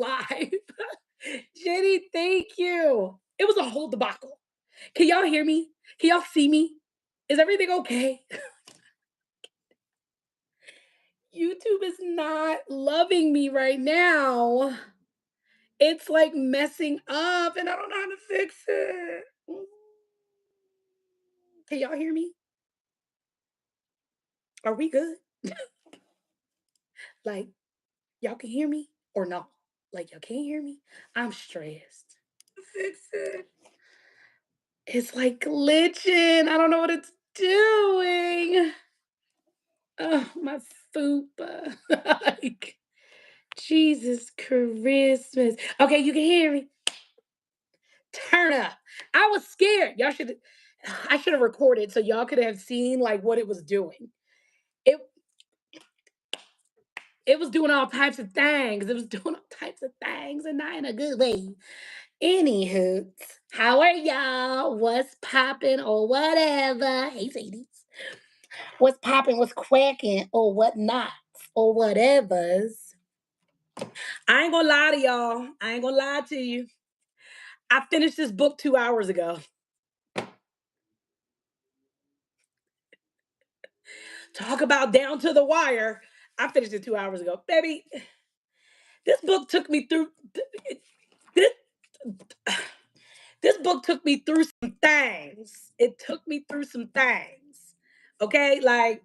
live. Jenny, thank you. It was a whole debacle. Can y'all hear me? Can y'all see me? Is everything okay? YouTube is not loving me right now. It's like messing up and I don't know how to fix it. Can y'all hear me? Are we good? Like, y'all can hear me or no? Like, y'all can't hear me? I'm stressed. Fix it. It's like glitching. I don't know what it's doing. Oh, my fupa. Like, Jesus Christmas. Okay, you can hear me. Turn up. I was scared. I should have recorded so y'all could have seen like what it was doing. It it was doing all types of things. It was doing all types of things and not in a good way. Anywho, how are y'all? What's popping or whatever? Hey, Sadie. What's popping, what's cracking, or what not, or whatevers. I ain't gonna lie to y'all. I ain't gonna lie to you. I finished this book 2 hours ago. Talk about down to the wire. I finished it 2 hours ago. Baby, this book took me through this, this book took me through some things. It took me through some things. Okay, like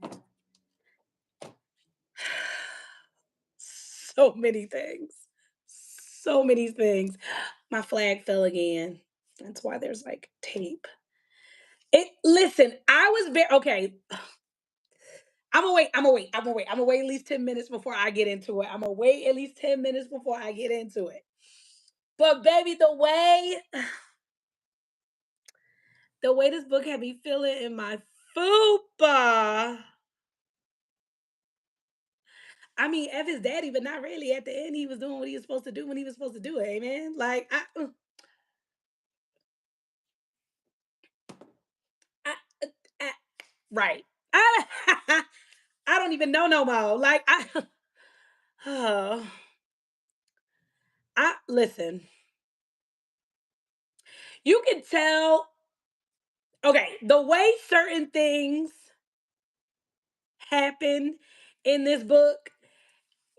so many things. So many things. My flag fell again. That's why there's like tape. It listen, I was very okay. I'm gonna wait. I'm gonna wait. I'm gonna wait. I'm gonna wait at least 10 minutes before I get into it. I'm gonna wait at least 10 minutes before I get into it. But baby, the way this book had me feeling in my fupa. I mean, F his daddy, but not really. At the end, he was doing what he was supposed to do when he was supposed to do it. Amen. Like I, I right. I, I don't even know no more. Like oh, I listen. You can tell. Okay, the way certain things happen in this book,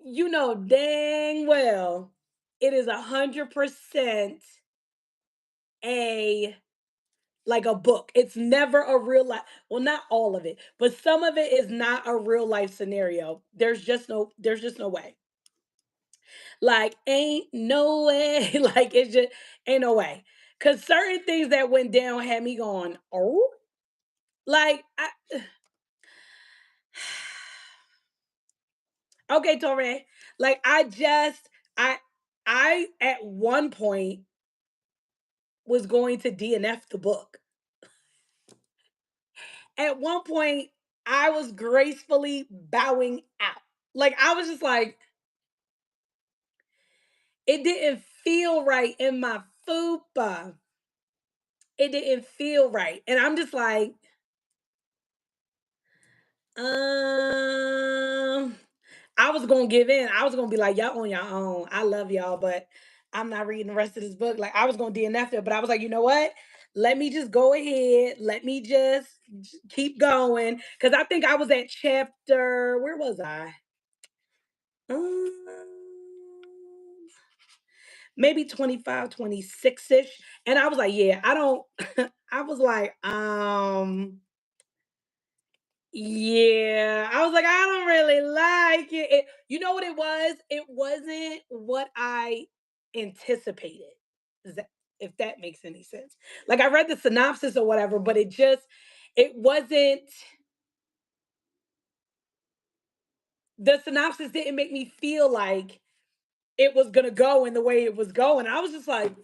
you know dang well it is 100% a like a book. It's never a real life. Well, not all of it, but some of it is not a real life scenario. There's just no way. Like ain't no way. Like it's just ain't no way. Cause certain things that went down had me going, oh, like okay, Torre. Like I I at one point was going to DNF the book. At one point, I was gracefully bowing out. Like I was just like, it didn't feel right in my fupa. It didn't feel right. And I'm just like, um, I was gonna give in. I was gonna be like, y'all on your own. I love y'all, but I'm not reading the rest of this book. Like I was gonna DNF it, but I was like, you know what? Let me just go ahead. Let me just keep going. Cause I think I was at chapter, where was I? Um, maybe 25, 26-ish. And I was like, yeah, I don't, I was like, yeah, I was like, I don't really like it. You know what it was? It wasn't what I anticipated. Is that if that makes any sense? Like I read the synopsis or whatever, but it wasn't. The synopsis didn't make me feel like it was gonna go in the way it was going. I was just like,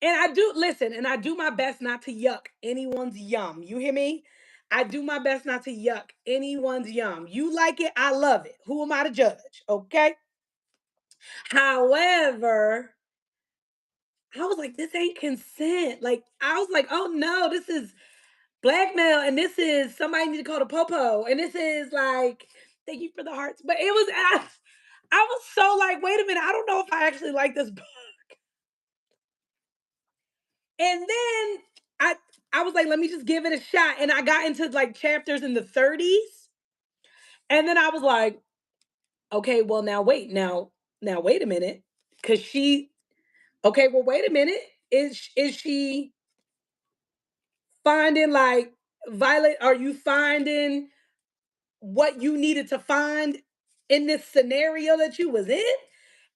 and I do listen, and I do my best not to yuck anyone's yum. You hear me? I do my best not to yuck anyone's yum. You like it, I love it. Who am I to judge? Okay. However, I was like, this ain't consent. Like, I was like, oh no, this is blackmail, and this is somebody need to call the popo, and this is like, thank you for the hearts. But it was, I was so like, wait a minute, I don't know if I actually like this book. And then I I was like, let me just give it a shot. And I got into like chapters in the 30s. And then I was like, okay, well now wait a minute. Cause she okay, well, wait a minute. Is she finding like Violet? Are you finding what you needed to find in this scenario that you was in?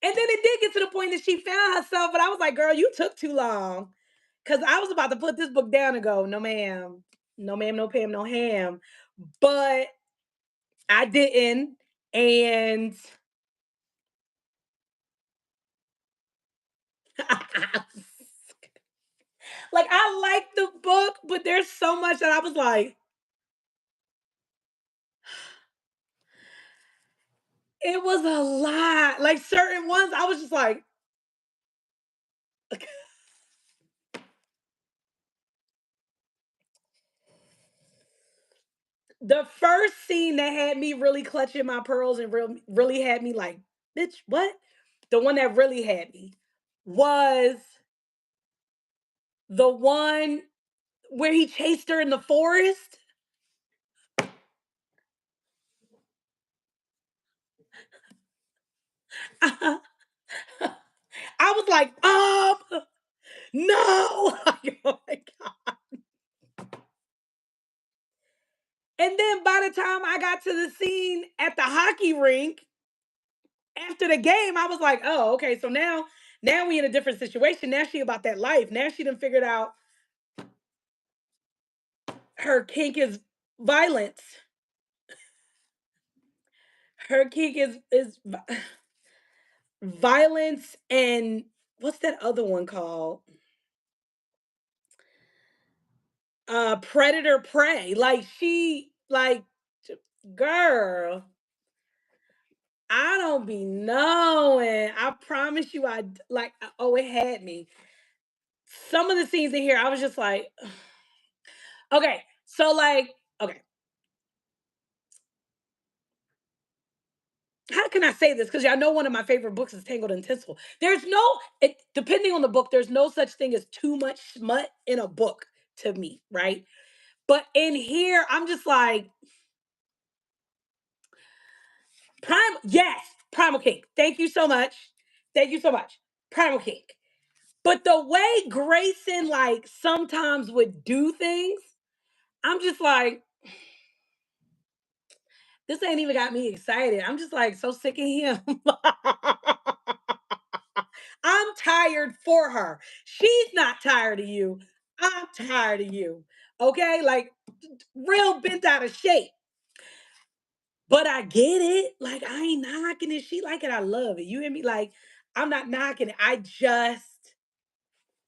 And then it did get to the point that she found herself, but I was like, girl, you took too long. Cause I was about to put this book down and go, no, ma'am, no, ma'am, no Pam, no ham. But I didn't. And like I liked the book, but there's so much that I was like, it was a lot. Like certain ones, I was just like, the first scene that had me really clutching my pearls and really had me like, bitch, what? The one that really had me was the one where he chased her in the forest. I was like, no. Oh my God. And then by the time I got to the scene at the hockey rink after the game, I was like, oh, okay. So now we in a different situation. Now she about that life. Now she done figured out her kink is violence. Her kink is violence and what's that other one called? Predator prey. Like she like girl, I don't be knowing. I promise you like oh it had me. Some of the scenes in here I was just like okay. So like okay, how can I say this? Because y'all know one of my favorite books is Tangled in Tinsel. Depending on the book, there's no such thing as too much smut in a book to me, right? But in here, I'm just like, yes, Primal King. Thank you so much. Thank you so much. Primal King. But the way Grayson, like, sometimes would do things, I'm just like, this ain't even got me excited. I'm just like so sick of him. I'm tired for her. She's not tired of you. I'm tired of you. Okay? Like real bent out of shape. But I get it. Like I ain't knocking it. She like it. I love it. You hear me? Like I'm not knocking it. I just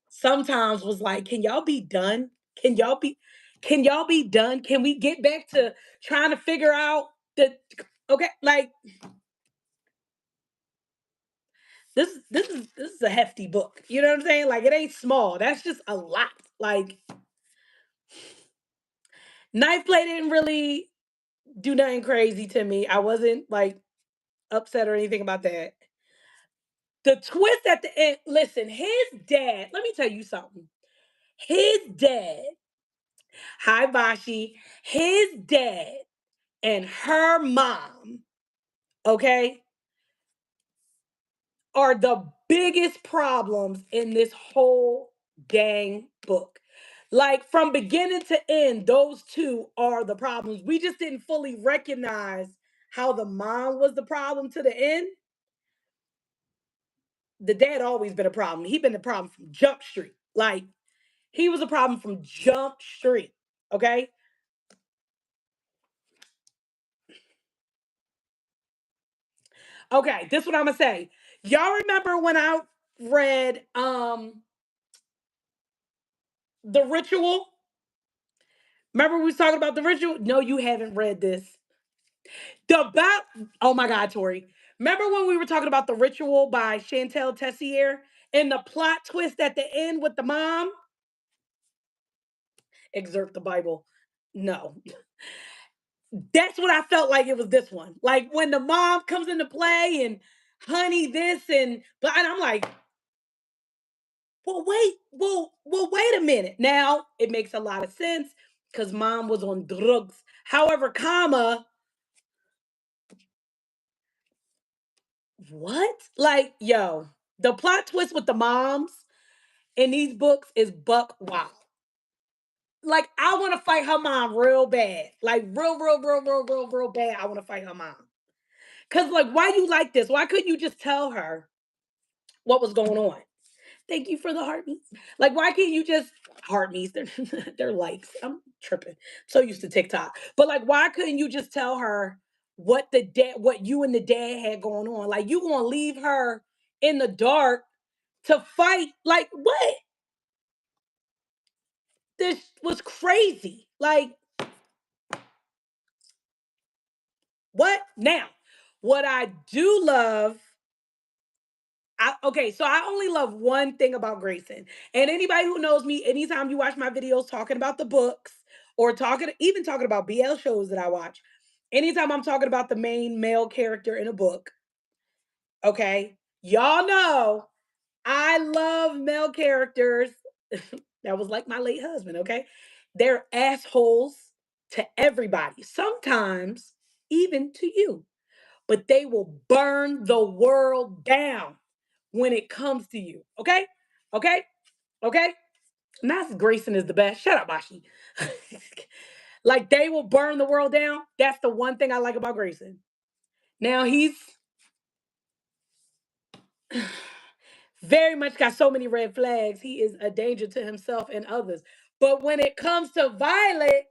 sometimes was like, can y'all be done? Can y'all be done? Can we get back to trying to figure out the okay, like this is a hefty book. You know what I'm saying? Like it ain't small. That's just a lot. Like Knife Play didn't really do nothing crazy to me. I wasn't like upset or anything about that. The twist at the end, listen, his dad, let me tell you something. His dad, hi Bashi, his dad and her mom, okay, are the biggest problems in this whole dang book. Like from beginning to end, those two are the problems. We just didn't fully recognize how the mom was the problem to the end. The dad always been a problem. He been the problem from Jump Street. Like he was a problem from Jump Street. Okay. Okay. This is what I'm gonna say. Y'all remember when I read The Ritual? Remember we was talking about The Ritual? No, you haven't read this. The bat. Oh my God, Tori. Remember when we were talking about The Ritual by Chantel Tessier and the plot twist at the end with the mom? Excerpt the Bible. No. That's what I felt like it was this one. Like when the mom comes into play and honey, this and I'm like, wait a minute. Now it makes a lot of sense because mom was on drugs. However, comma, what? Like, yo, the plot twist with the moms in these books is buck wild. Like, I want to fight her mom real bad. Like, real bad. I want to fight her mom. Cause like, why you like this? Why couldn't you just tell her what was going on? Thank you for the heart meets. Like, why can't you just heart meets? They're likes. I'm tripping. So used to TikTok. But like, why couldn't you just tell her what you and the dad had going on? Like, you gonna leave her in the dark to fight? Like, what? This was crazy. Like, what? Now, what I do love okay, so I only love one thing about Grayson. And anybody who knows me, anytime you watch my videos talking about the books or even talking about BL shows that I watch, anytime I'm talking about the main male character in a book, okay, y'all know I love male characters. That was like my late husband, okay? They're assholes to everybody, sometimes even to you, but they will burn the world down when it comes to you. Okay? Okay? Okay? Not Grayson is the best. Shut up, Bashi. Like they will burn the world down. That's the one thing I like about Grayson. Now he's very much got so many red flags. He is a danger to himself and others. But when it comes to Violet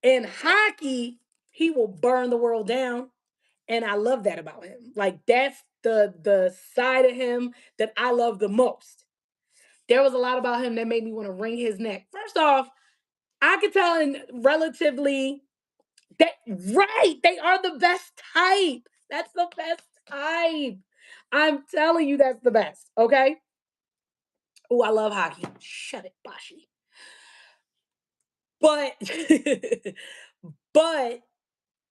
and hockey, he will burn the world down. And I love that about him. Like that's the side of him that I love the most. There was a lot about him that made me want to wring his neck. First off, I could tell in relatively that right, they are the best type. That's the best type. I'm telling you, that's the best. Okay. Oh, I love hockey. Shut it, Bashi. But but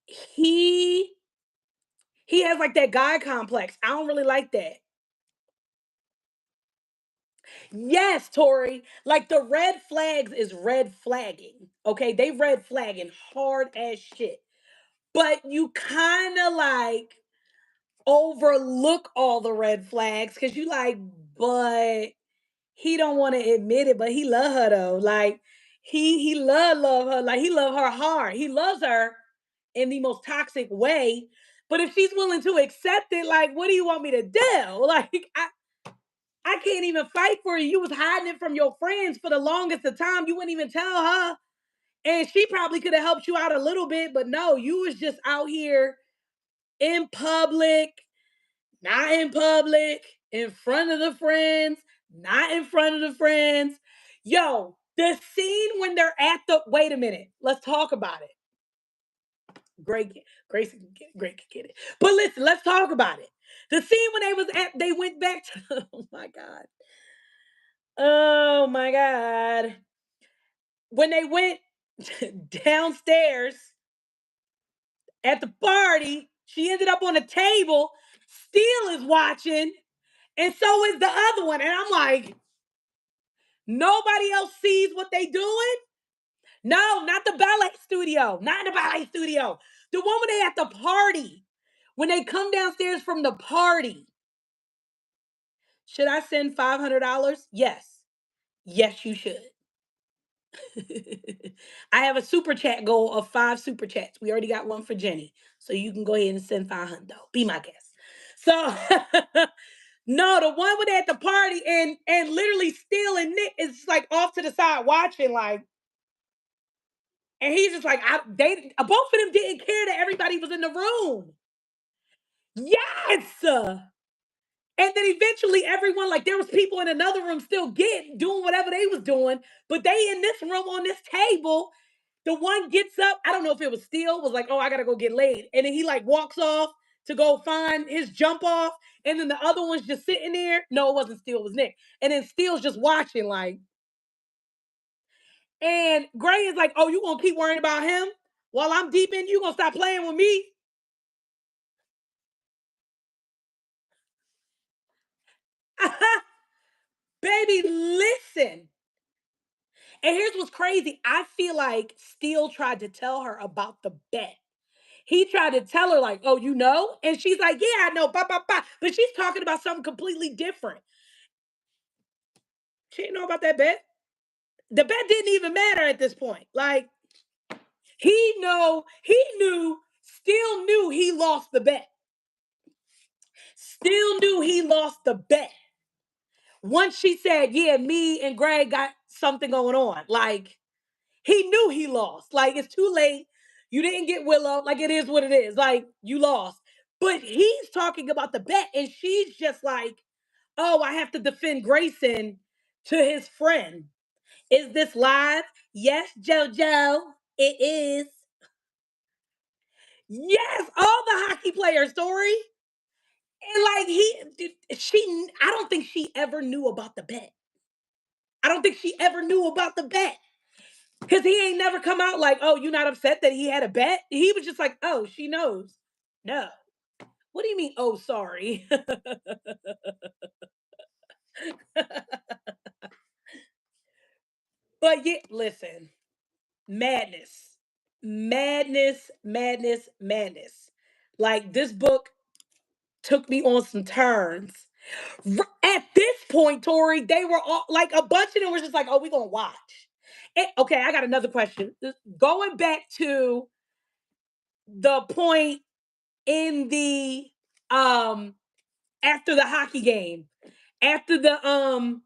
he he has like that guy complex. I don't really like that. Yes, Tori. Like the red flags is red flagging. Okay, they red flagging hard as shit. But you kind of like overlook all the red flags because you like, but he don't want to admit it, but he love her though. Like he love her. Like he love her hard. He loves her in the most toxic way. But if she's willing to accept it, like, what do you want me to do? Like, I can't even fight for you. You was hiding it from your friends for the longest of time. You wouldn't even tell her. And she probably could have helped you out a little bit, but no, you was just out here in public, not in public, in front of the friends, not in front of the friends. Yo, the scene when they're at the wait a minute, let's talk about it. Great, Grace, great can get it. But listen, let's talk about it. The scene when they went back to oh my god. Oh my god. When they went downstairs at the party, she ended up on a table. Steele is watching, and so is the other one. And I'm like, nobody else sees what they doing? No, not the ballet studio. Not in the ballet studio. The one when they at the party. When they come downstairs from the party. Should I send $500? Yes. Yes, you should. I have a super chat goal of 5 super chats. We already got one for Jenny. So you can go ahead and send 500. Be my guest. So no, the one with at the party and literally Steele and Nick is like off to the side watching, like, and he's just like, both of them didn't care that everybody was in the room. Yes. And then eventually everyone, like there was people in another room still doing whatever they was doing, but they in this room on this table. The one gets up, I don't know if it was Steele, was like, oh, I gotta go get laid. And then he like walks off to go find his jump off. And then the other one's just sitting there. No, it wasn't Steele, it was Nick. And then Steele's just watching, like, and Gray is like, oh, you gonna keep worrying about him while I'm deep in you gonna stop playing with me? Baby, listen. And here's what's crazy. I feel like Steele tried to tell her about the bet. He tried to tell her, like, oh, you know? And she's like, yeah, I know, blah, blah, blah. But she's talking about something completely different. She didn't know about that bet. The bet didn't even matter at this point. Like, he knew, still knew he lost the bet. Still knew he lost the bet. Once she said, yeah, me and Greg got something going on. Like, he knew he lost. Like, it's too late. You didn't get Willow. Like, it is what it is. Like, you lost. But he's talking about the bet, and she's just like, oh, I have to defend Grayson to his friend. Is this live? Yes, JoJo, it is. Yes, all the hockey player story. And like I don't think she ever knew about the bet. I don't think she ever knew about the bet. Because he ain't never come out like, oh, you not upset that he had a bet? He was just like, oh, she knows. No. What do you mean, oh, sorry? But yeah, listen, madness, madness, madness, madness. Like this book took me on some turns. At this point, Tori, they were all like a bunch of them were just like, oh, we're gonna watch. Okay, I got another question. Going back to the point in the um after the hockey game, after the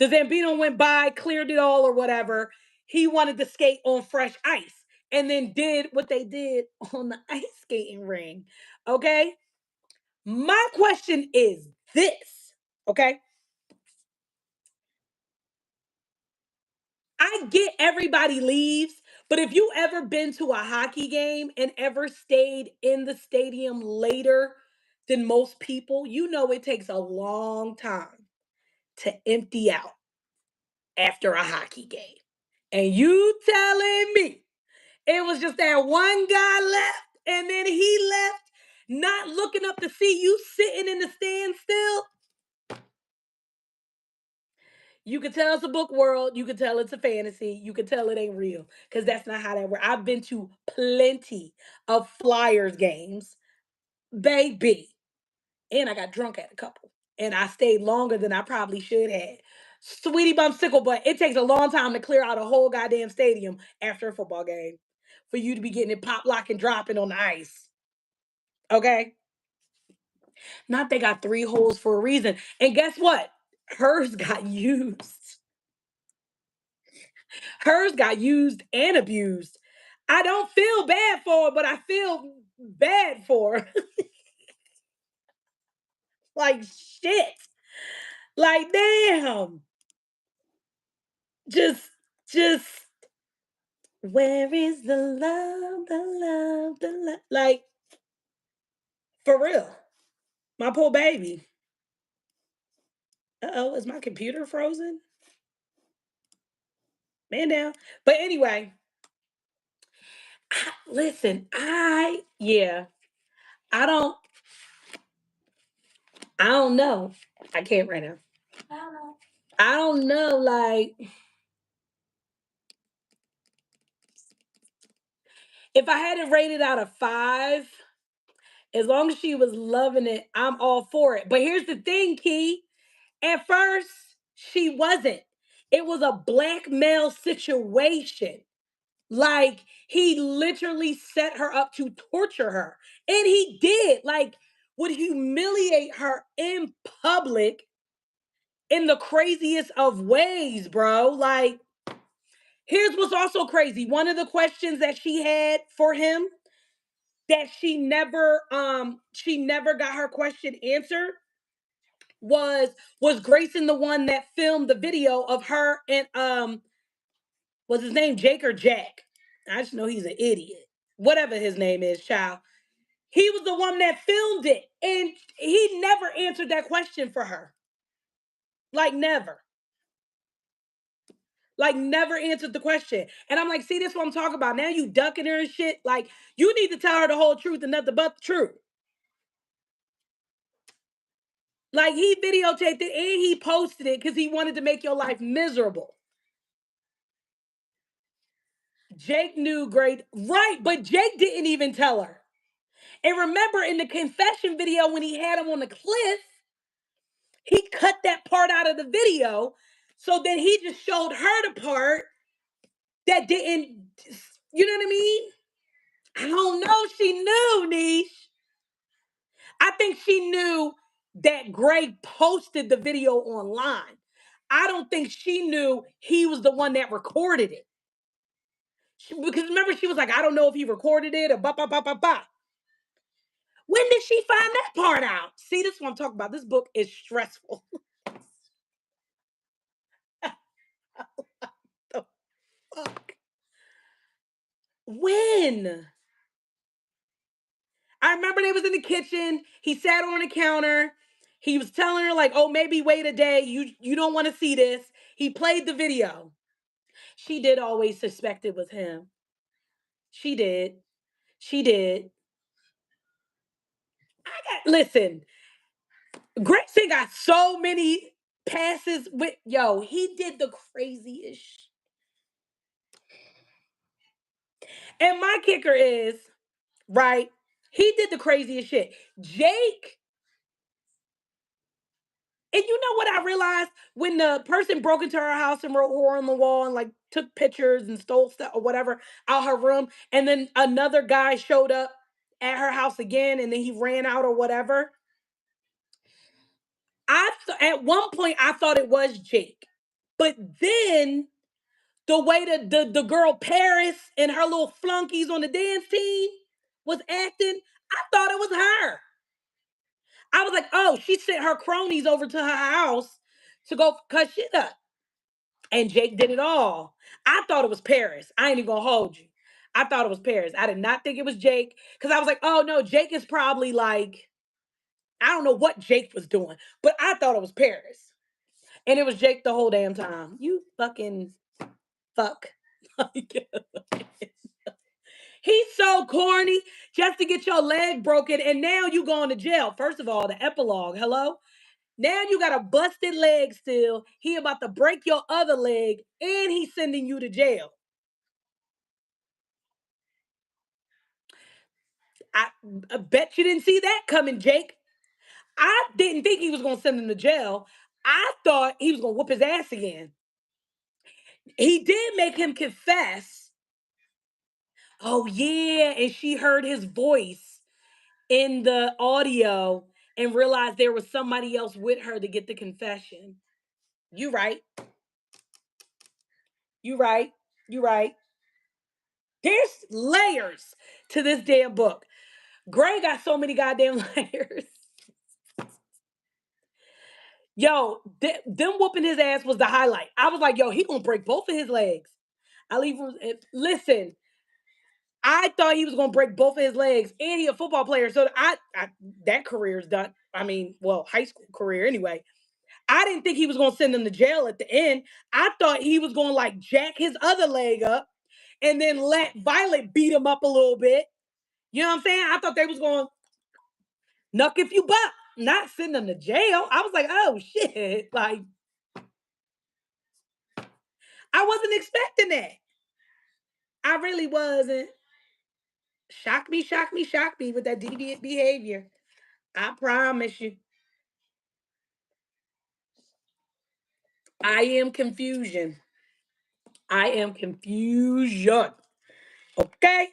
Zambino went by, cleared it all or whatever, he wanted to skate on fresh ice and then did what they did on the ice skating ring. Okay? My question is this, okay? I get everybody leaves, but if you ever been to a hockey game and ever stayed in the stadium later than most people, you know it takes a long time to empty out after a hockey game. And you telling me it was just that one guy left and then he left, not looking up to see you sitting in the stand still? You could tell it's a book world. You could tell it's a fantasy. You could tell it ain't real because that's not how that works. I've been to plenty of Flyers games, baby. And I got drunk at a couple. And I stayed longer than I probably should have. Sweetie bumsicle, but it takes a long time to clear out a whole goddamn stadium after a football game for you to be getting it pop, lock, and dropping on the ice. Okay? Not they got three holes for a reason. And guess what? Hers got used. Hers got used and abused. I don't feel bad for her, but I feel bad for her. Like shit. Like damn. Just just where is the love, the love, the love? Like for real. My poor baby. Uh-oh, is my computer frozen? Man down. But anyway, listen, I don't I don't know. I can't right now. I don't know. Like, if I had to rate it out of 5, as long as she was loving it, I'm all for it. But here's the thing, Key. At first, she wasn't. It was a blackmail situation. Like, he literally set her up to torture her. And he did. Like, would humiliate her in public in the craziest of ways, bro. Like, here's what's also crazy. One of the questions that she had for him that she never got her question answered was Grayson the one that filmed the video of her and was his name Jake or Jack? I just know he's an idiot. Whatever his name is, child. He was the one that filmed it and he never answered that question for her. Like never. Like never answered the question. And I'm like, see, this what I'm talking about. Now you ducking her and shit. Like, you need to tell her the whole truth and nothing but the truth. Like he videotaped it and he posted it because he wanted to make your life miserable. Jake knew great, right? But Jake didn't even tell her. And remember in the confession video when he had him on the cliff, he cut that part out of the video. So then he just showed her the part that didn't, you know what I mean? I don't know. She knew, Niche. I think she knew that Greg posted the video online. I don't think she knew he was the one that recorded it. Because remember, she was like, I don't know if he recorded it or ba ba ba ba ba. When did she find that part out? See, this is what I'm talking about. This book is stressful. The fuck? When? I remember they was in the kitchen. He sat on the counter. He was telling her, like, oh, maybe wait a day. You don't want to see this. He played the video. She did always suspect it was him. She did. She did. Listen, Grayson got so many passes with he did the craziest. And my kicker is, right, he did the craziest shit. Jake, and you know what I realized when the person broke into her house and wrote horror on the wall and like took pictures and stole stuff or whatever out her room, and then another guy showed up at her house again and then he ran out or whatever. At one point I thought it was Jake, but then the way the girl Paris and her little flunkies on the dance team was acting, I thought it was her. I was like, oh, she sent her cronies over to her house to go cut shit up. And Jake did it all. I thought it was Paris. I ain't even gonna hold you. I thought it was Paris. I did not think it was Jake because I was like, oh no, Jake is probably like, I don't know what Jake was doing, but I thought it was Paris. And it was Jake the whole damn time. You fucking fuck. He's so corny just to get your leg broken, and now you going to jail. First of all, the epilogue. Hello? Now you got a busted leg still. He about to break your other leg, and he's sending you to jail. I, I bet you didn't see that coming, Jake. I didn't think he was going to send him to jail. I thought he was going to whoop his ass again. He did make him confess. Oh, yeah. And she heard his voice in the audio and realized there was somebody else with her to get the confession. You right. You right. You right. There's layers to this damn book. Gray got so many goddamn layers. Yo, them whooping his ass was the highlight. I was like, yo, he gonna break both of his legs. Listen, I thought he was gonna break both of his legs, and he a football player. So that career is done. I mean, well, high school career anyway. I didn't think he was gonna send him to jail at the end. I thought he was gonna like jack his other leg up and then let Violet beat him up a little bit. You know what I'm saying? I thought they was going knuck if you buck, not send them to jail. I was like, oh shit. Like, I wasn't expecting that. I really wasn't. Shock me with that deviant behavior. I promise you. I am confusion. I am confusion. Okay.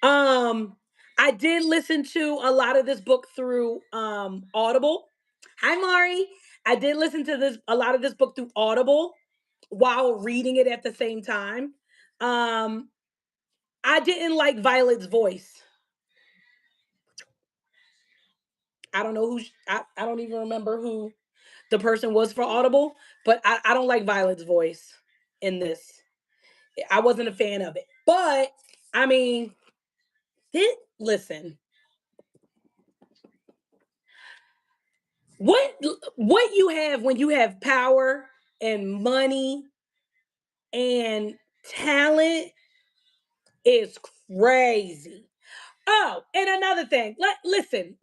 Um, I did listen to a lot of this book through Audible. Hi, Mari. I did listen to this a lot of this book through Audible while reading it at the same time. Um, I didn't like Violet's voice. I don't know I don't even remember who the person was for Audible, but I don't like Violet's voice in this. I wasn't a fan of it. But I mean, listen, what what you have when you have power and money and talent is crazy. Oh, and another thing. Listen.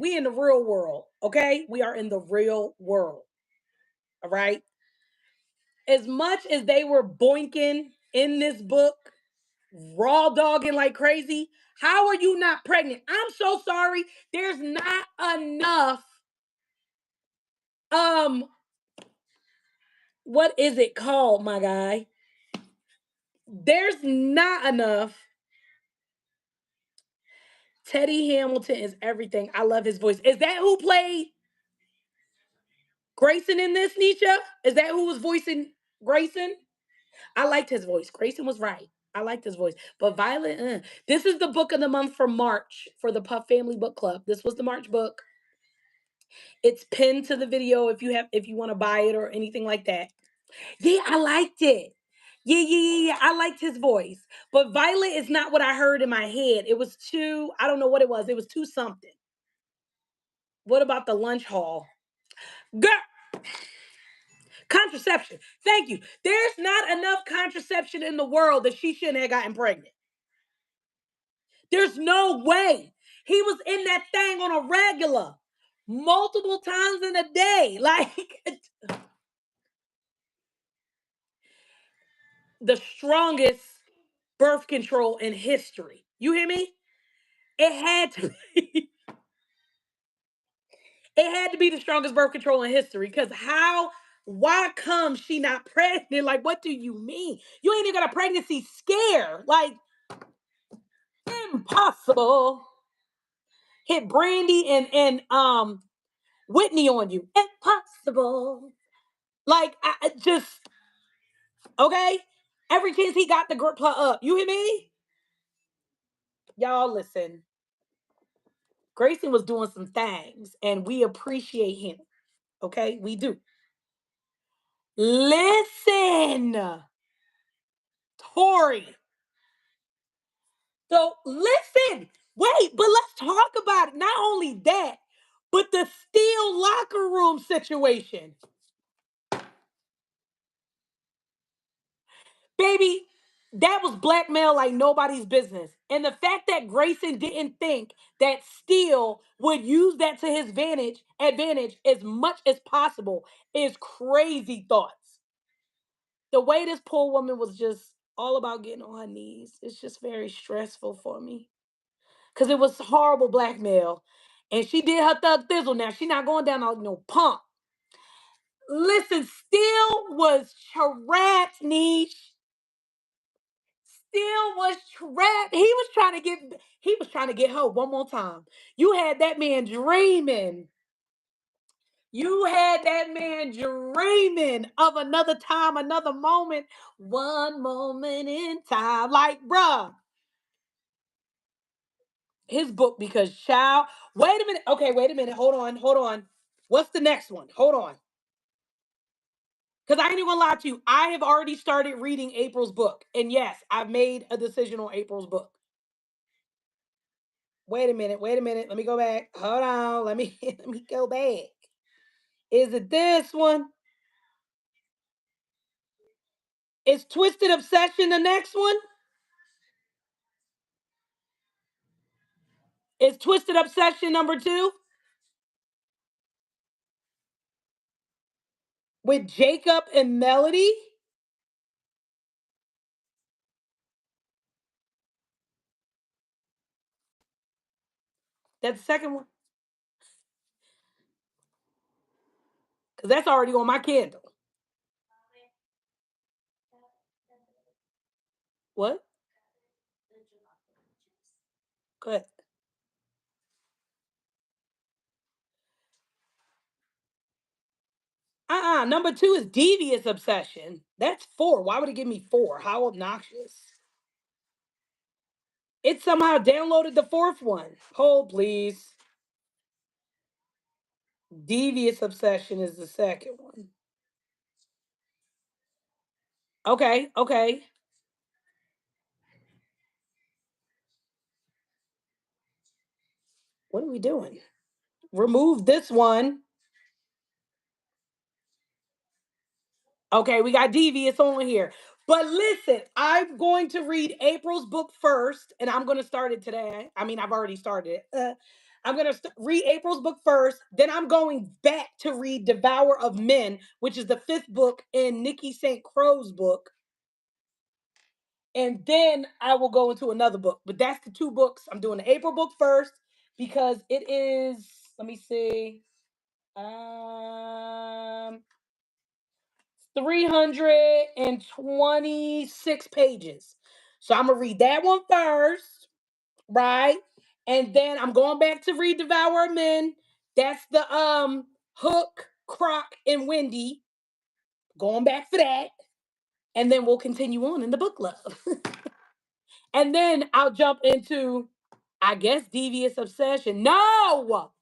We in the real world, okay? We are in the real world. All right. As much as they were boinking in this book, raw dogging like crazy, how are you not pregnant? I'm so sorry. There's not enough. Um, what is it called, my guy? There's not enough. Teddy Hamilton is everything. I love his voice. Is that who played Grayson in this, Nisha? Is that who was voicing Grayson? I liked his voice. Grayson was right. I liked his voice. But Violet, this is the book of the month for March for the Puff Family Book Club. This was the March book. It's pinned to the video if you want to buy it or anything like that. Yeah, I liked it. Yeah. I liked his voice. But Violet is not what I heard in my head. It was too, I don't know what it was. It was too something. What about the lunch hall? Girl, contraception. Thank you. There's not enough contraception in the world that she shouldn't have gotten pregnant. There's no way. He was in that thing on a regular, multiple times in a day. Like the strongest birth control in history. You hear me? It had to be. It had to be the strongest birth control in history. Because why come she not pregnant? Like, what do you mean? You ain't even got a pregnancy scare. Like, impossible. Hit Brandy and Whitney on you. Impossible. Like, I just okay. Every chance he got to grip her up. You hear me? Y'all listen. Grayson was doing some things, and we appreciate him. Okay, we do. Listen, Tori. So listen, wait, but let's talk about it. Not only that, but the steel locker room situation. Baby, that was blackmail like nobody's business. And the fact that Grayson didn't think that Steele would use that to his advantage as much as possible is crazy thoughts. The way this poor woman was just all about getting on her knees, it's just very stressful for me. Because it was horrible blackmail. And she did her thug thizzle now. She not going down on no pump. Listen, Steele was trapped, niche. Still was trapped. He was trying to get her one more time. You had that man dreaming. You had that man dreaming of another time, another moment, one moment in time. Like, bruh, his book because child. Wait a minute. Okay, wait a minute. Hold on. What's the next one? Hold on. Because I ain't even gonna lie to you. I have already started reading April's book. And yes, I've made a decision on April's book. Wait a minute. Let me go back. Hold on. Let me go back. Is it this one? Is Twisted Obsession the next one? Is Twisted Obsession number 2 with Jacob and Melody? That's the second one. Because that's already on my Kindle. What? Good. Number 2 is Devious Obsession. That's 4. Why would it give me 4? How obnoxious. It somehow downloaded the 4th one. Hold, please. Devious Obsession is the second one. Okay. What are we doing? Remove this one. Okay, we got Devious on here. But listen, I'm going to read April's book first, and I'm going to start it today. I mean, I've already started it. I'm going to read April's book first. Then I'm going back to read Devour of Men, which is the fifth book in Nikki St. Crow's book. And then I will go into another book. But that's the two books. I'm doing the April book first because it is, let me see, um, 326 pages. So I'm going to read that one first, right? And then I'm going back to read Devour Men. That's the Hook, Croc, and Wendy. Going back for that. And then we'll continue on in the book club. And then I'll jump into, I guess, Devious Obsession. No!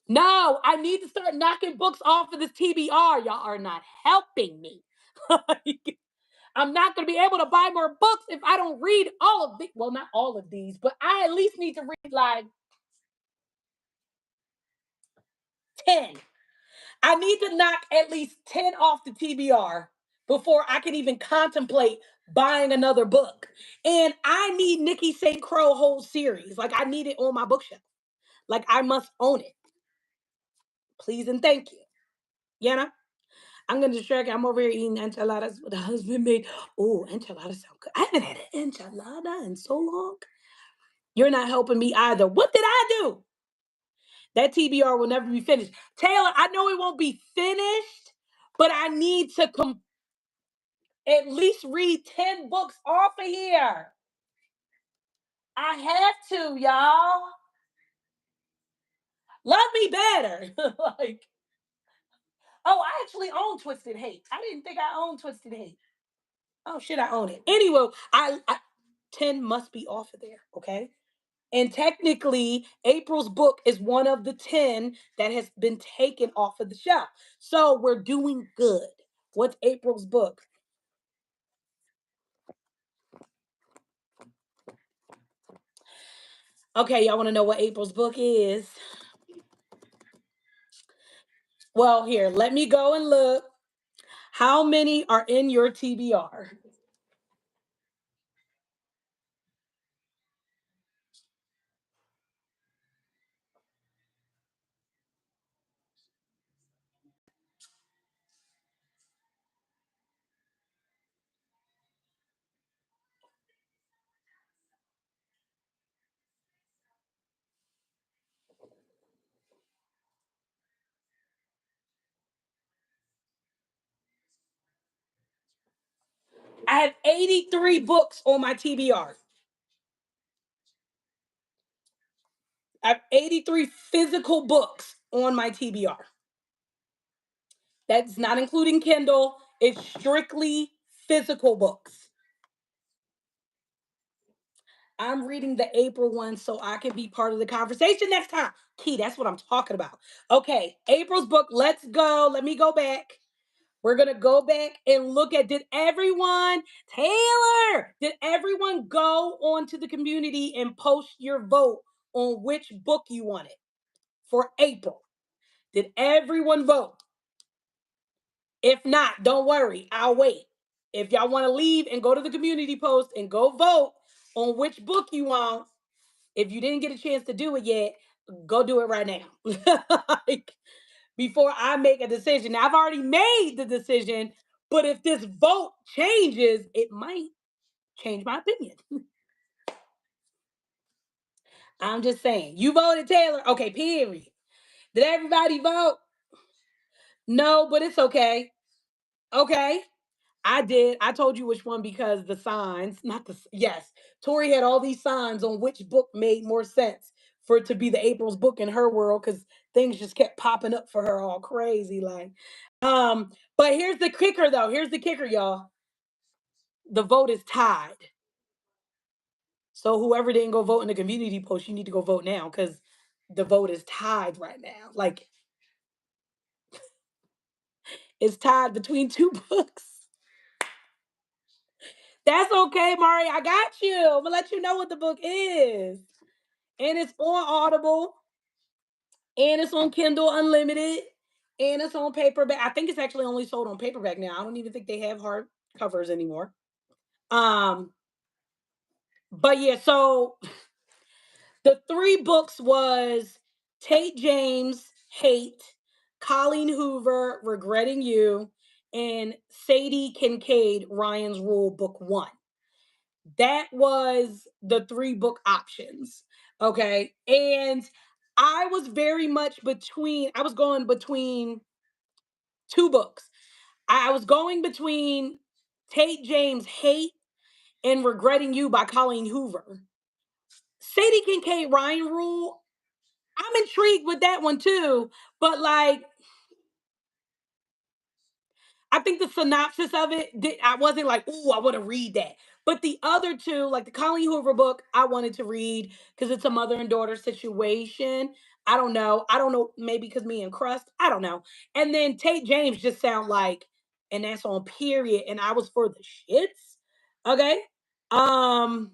No, I need to start knocking books off of this TBR. Y'all are not helping me. I'm not going to be able to buy more books if I don't read all of these. Well, not all of these, but I at least need to read like 10. I need to knock at least 10 off the TBR before I can even contemplate buying another book. And I need Nikki St. Crow whole series. Like, I need it on my bookshelf. Like, I must own it. Please and thank you. You know? I'm going to distract you. I'm over here eating enchiladas with a husband made. Oh, enchiladas sound good. I haven't had an enchilada in so long. You're not helping me either. What did I do? That TBR will never be finished. Taylor, I know it won't be finished, but I need to at least read 10 books off of here. I have to, y'all. Love me better. Like, oh, I actually own Twisted Hate. I didn't think I owned Twisted Hate. Oh shit, I own it. Anyway, I 10 must be off of there, okay? And technically, April's book is one of the 10 that has been taken off of the shelf. So we're doing good. What's April's book? Okay, y'all want to know what April's book is? Well, here, let me go and look. How many are in your TBR? I have 83 books on my TBR. I have 83 physical books on my TBR. That's not including Kindle. It's strictly physical books. I'm reading the April one so I can be part of the conversation next time. Key, that's what I'm talking about. Okay, April's book. Let's go. Let me go back. We're going to go back and look at, Taylor, did everyone go onto the community and post your vote on which book you wanted for April? Did everyone vote? If not, don't worry. I'll wait. If y'all want to leave and go to the community post and go vote on which book you want, if you didn't get a chance to do it yet, go do it right now. Like, before I make a decision. Now, I've already made the decision, but if this vote changes, it might change my opinion. I'm just saying. You voted Taylor. Okay, period. Did everybody vote? No, but it's okay. Okay. I did. I told you which one because the signs, not the, yes. Tori had all these signs on which book made more sense for it to be the April's book in her world because things just kept popping up for her all crazy. Like, but here's the kicker though. Here's the kicker, y'all. The vote is tied. So whoever didn't go vote in the community post, you need to go vote now because the vote is tied right now. Like, it's tied between two books. That's okay, Mari. I got you. I'm gonna let you know what the book is. And it's on Audible. And it's on Kindle Unlimited. And it's on paperback. I think it's actually only sold on paperback now. I don't even think they have hard covers anymore. Um, but yeah, so the three books was Tate James, Hate, Colleen Hoover, Regretting You, and Sadie Kincaid, Ryan's Rule, Book One. That was the three book options. Okay. And I was very much I was going between two books. I was going between Tate James' Hate and Regretting You by Colleen Hoover. Sadie Kincaid, Ryan Rule, I'm intrigued with that one too. But like, I think the synopsis of it, I wasn't like, ooh, I want to read that. But the other two, like the Colleen Hoover book, I wanted to read because it's a mother and daughter situation. I don't know. I don't know. Maybe because me and Crust. I don't know. And then Tate James just sound like, and that's on period. And I was for the shits. Okay. Um.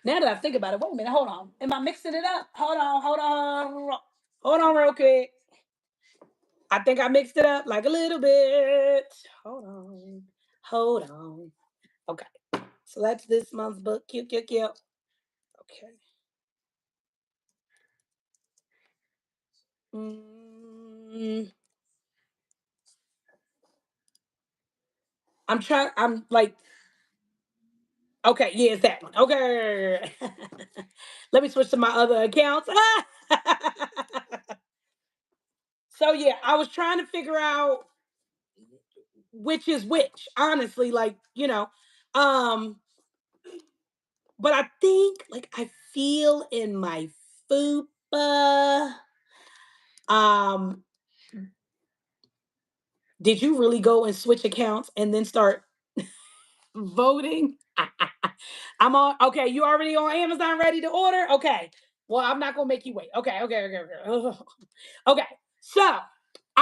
Now that I think about it, wait a minute. Hold on. Am I mixing it up? Hold on. Hold on. Hold on, real quick. I think I mixed it up like a little bit. Hold on. Hold on. Okay. So that's this month's book. Cute, cute, cute. Okay. Mm, I'm like, okay, yeah, it's that one. Okay. Let me switch to my other accounts. So yeah, I was trying to figure out which is which, honestly, like, Um, but I think like I feel in my fupa. Um, did you really go and switch accounts and then start voting? I'm on. Okay, you already on Amazon, ready to order. Okay. Well, I'm not gonna make you wait. Okay. Okay. Okay. Okay. Okay. So, I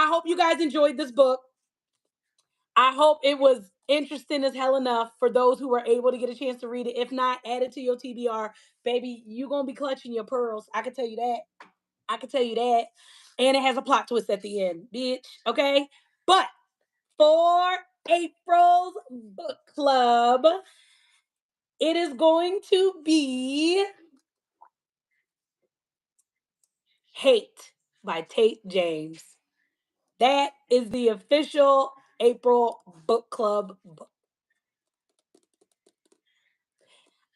hope you guys enjoyed this book. I hope it was interesting as hell enough for those who were able to get a chance to read it. If not, add it to your TBR, baby. You gonna be clutching your pearls. I can tell you that. I can tell you that. And it has a plot twist at the end, bitch. Okay. But for April's book club, it is going to be Hate by Tate James. That is the official April book club book.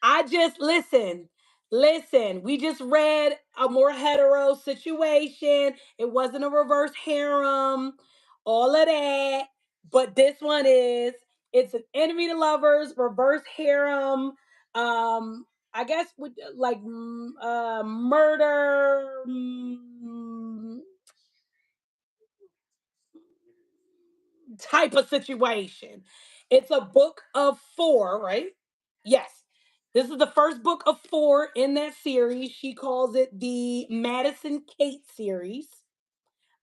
I just listen. We just read a more hetero situation. It wasn't a reverse harem, all of that. But this one is. It's an enemy to lovers, reverse harem. I guess with like murder. Type of situation. It's a book of four, right? Yes. This is the first book of four in that series. She calls it the Madison Kate series.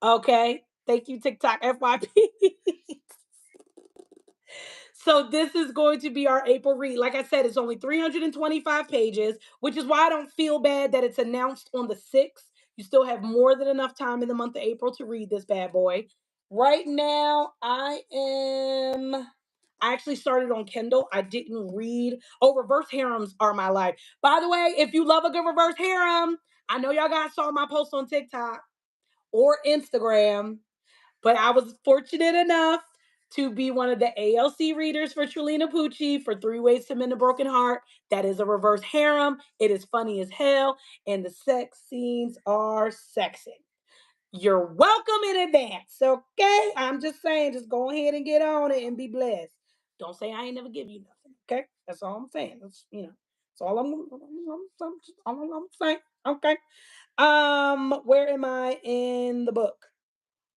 Okay. Thank you, TikTok FYP. So this is going to be our April read. Like I said, it's only 325 pages, which is why I don't feel bad that it's announced on the 6th. You still have more than enough time in the month of April to read this bad boy. Right now, I actually started on Kindle. I didn't read. Oh, reverse harems are my life. By the way, if you love a good reverse harem, I know y'all guys saw my post on TikTok or Instagram. But I was fortunate enough to be one of the ALC readers for Trulina Pucci for Three Ways to Mend a Broken Heart. That is a reverse harem. It is funny as hell, and the sex scenes are sexy. You're welcome in advance, okay? I'm just saying, just go ahead and get on it and be blessed. Don't say I ain't never give you nothing, okay? That's all I'm saying. That's all I'm saying, okay? Where am I in the book?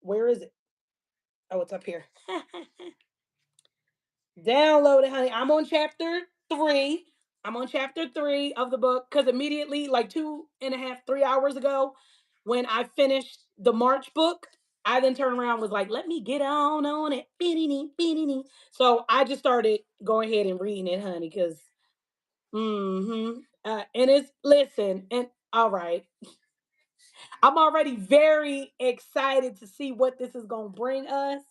Where is it? Oh, it's up here. Download it, honey. I'm on chapter 3. I'm on chapter 3 of the book because immediately, like 2.5, 3 hours ago, when I finished the March book, I then turned around and was like, let me get on it. Beanie, beanie. So I just started going ahead and reading it, honey, because, and it's, listen, and all right. I'm already very excited to see what this is going to bring us.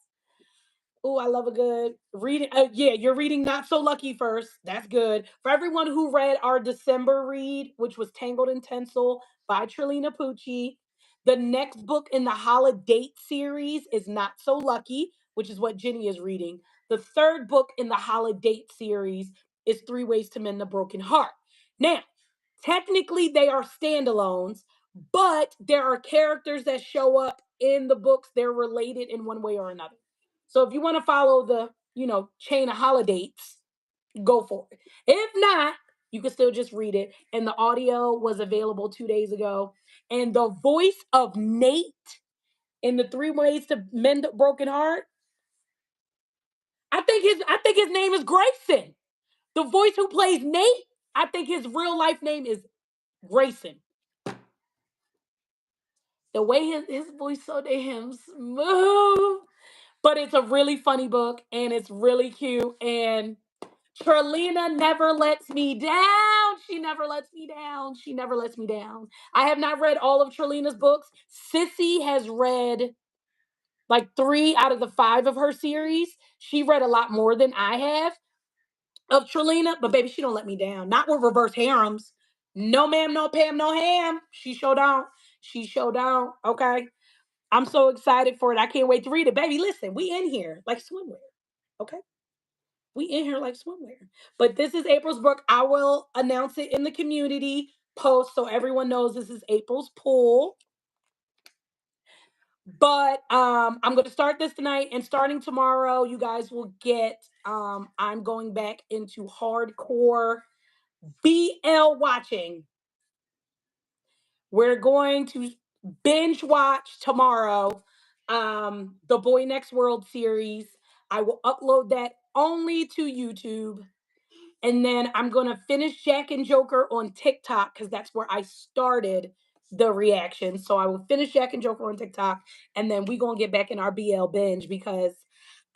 Oh, I love a good reading. Yeah, you're reading Not So Lucky first. That's good. For everyone who read our December read, which was Tangled in Tinsel by Trilina Pucci, the next book in the Holiday series is Not So Lucky, which is what Jenny is reading. The third book in the Holiday series is Three Ways to Mend a Broken Heart. Now, technically, they are standalones, but there are characters that show up in the books. They're related in one way or another. So if you want to follow the, chain of holidays, go for it. If not, you can still just read it. And the audio was available 2 days ago. And the voice of Nate in the Three Ways to Mend a Broken Heart, I think his name is Grayson. The voice who plays Nate, I think his real life name is Grayson. The way his voice so damn smooth. But it's a really funny book and it's really cute. And Trelina never lets me down. She never lets me down. She never lets me down. I have not read all of Trelina's books. Sissy has read like 3 out of the 5 of her series. She read a lot more than I have of Trelina, but baby, she don't let me down. Not with reverse harems. No, ma'am, no Pam, no ham. She show down. She show down. Okay. I'm so excited for it. I can't wait to read it. Baby, listen, we in here like swimwear. Okay. We in here like swimwear. But this is April's book. I will announce it in the community post so everyone knows this is April's pull. But I'm going to start this tonight, and starting tomorrow, you guys will get I'm going back into hardcore BL watching. We're going to binge watch tomorrow the Boy Next World series. I will upload that only to YouTube. And then I'm going to finish Jack and Joker on TikTok because that's where I started the reaction. So I will finish Jack and Joker on TikTok. And then we're going to get back in our BL binge because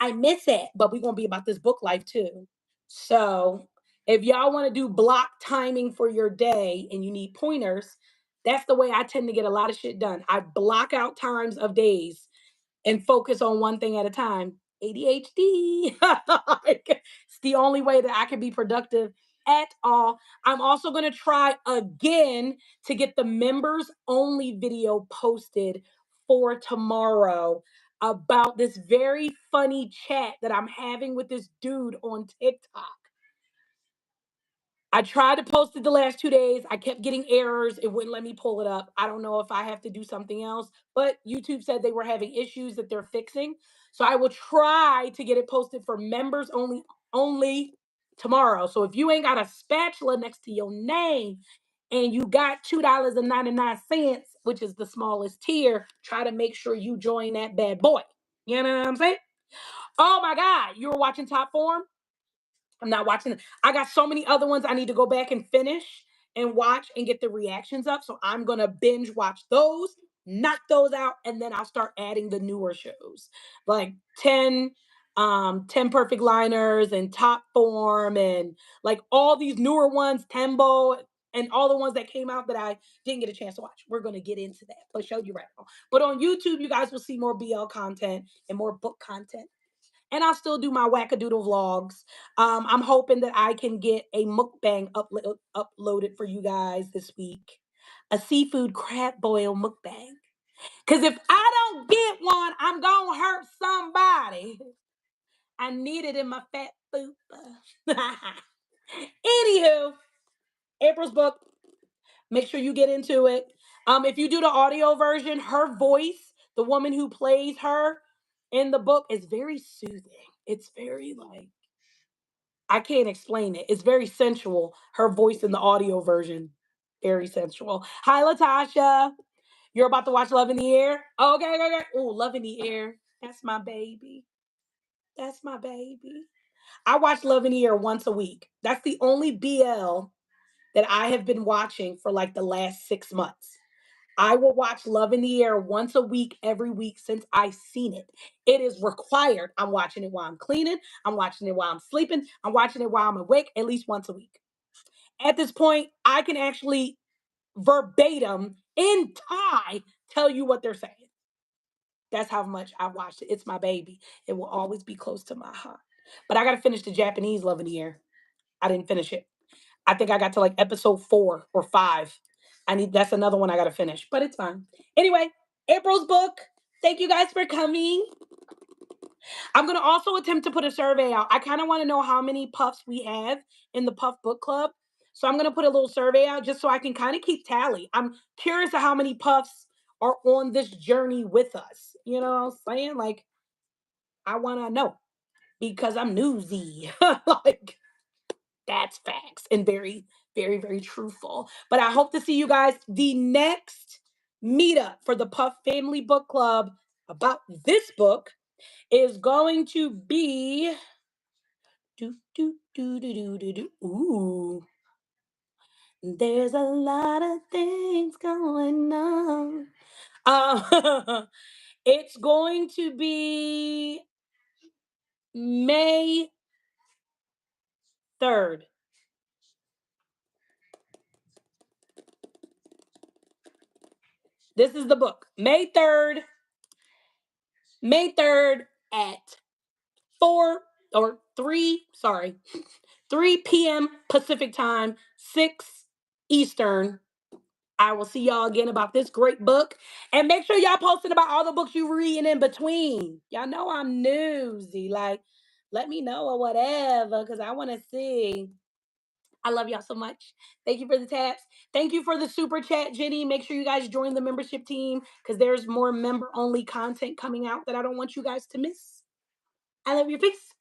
I miss it. But we're going to be about this book life too. So if y'all want to do block timing for your day and you need pointers, that's the way I tend to get a lot of shit done. I block out times of days and focus on one thing at a time. ADHD. It's the only way that I can be productive at all. I'm also going to try again to get the members only video posted for tomorrow about this very funny chat that I'm having with this dude on TikTok. I tried to post it the last 2 days. I kept getting errors. It wouldn't let me pull it up. I don't know if I have to do something else, but YouTube said they were having issues that they're fixing. So I will try to get it posted for members only tomorrow. So if you ain't got a spatula next to your name and you got $2.99, which is the smallest tier, try to make sure you join that bad boy. You know what I'm saying? Oh my God. You were watching Top Form? I'm not watching it. I got so many other ones I need to go back and finish and watch and get the reactions up. So I'm going to binge watch those, knock those out, and then I'll start adding the newer shows like 10 Perfect Liners and Top Form and like all these newer ones, Tembo, and all the ones that came out that I didn't get a chance to watch. We're going to get into that. I'll show you right now. But on YouTube, you guys will see more BL content and more book content, and I'll still do my wackadoodle vlogs. I'm hoping that I can get a mukbang uploaded for you guys this week. A seafood crab boil mukbang. Because if I don't get one, I'm going to hurt somebody. I need it in my fat fupa. Anywho, April's book. Make sure you get into it. If you do the audio version, her voice, the woman who plays her in the book, is very soothing. It's very like, I can't explain it. It's very sensual. Her voice in the audio version, very sensual. Hi, Latasha. You're about to watch Love in the Air? Okay, okay, okay. Oh, Love in the Air. That's my baby. That's my baby. I watch Love in the Air once a week. That's the only BL that I have been watching for like the last 6 months. I will watch Love in the Air once a week, every week since I've seen it. It is required. I'm watching it while I'm cleaning. I'm watching it while I'm sleeping. I'm watching it while I'm awake at least once a week. At this point, I can actually verbatim in Thai tell you what they're saying. That's how much I watched it. It's my baby. It will always be close to my heart. But I got to finish the Japanese Love in the Air. I didn't finish it. I think I got to like episode 4 or 5. That's another one I got to finish, but it's fine. Anyway, April's book. Thank you guys for coming. I'm going to also attempt to put a survey out. I kind of want to know how many puffs we have in the Puff Book Club. So I'm going to put a little survey out just so I can kind of keep tally. I'm curious of how many puffs are on this journey with us. You know what I'm saying? Like, I want to know because I'm newsy. Like, that's facts and very, very, very truthful. But I hope to see you guys the next meetup for the Puff Family Book Club about this book is going to be do do do do do do do. Ooh, there's a lot of things going on. It's going to be May 3rd. This is the book. May 3rd. May 3rd at 4 or 3, sorry, 3 p.m. Pacific time, 6 Eastern. I will see y'all again about this great book. And make sure y'all posting about all the books you reading in between. Y'all know I'm newsy. Like, let me know or whatever, because I want to see. I love y'all so much. Thank you for the taps. Thank you for the super chat, Jenny. Make sure you guys join the membership team because there's more member only content coming out that I don't want you guys to miss. I love your face.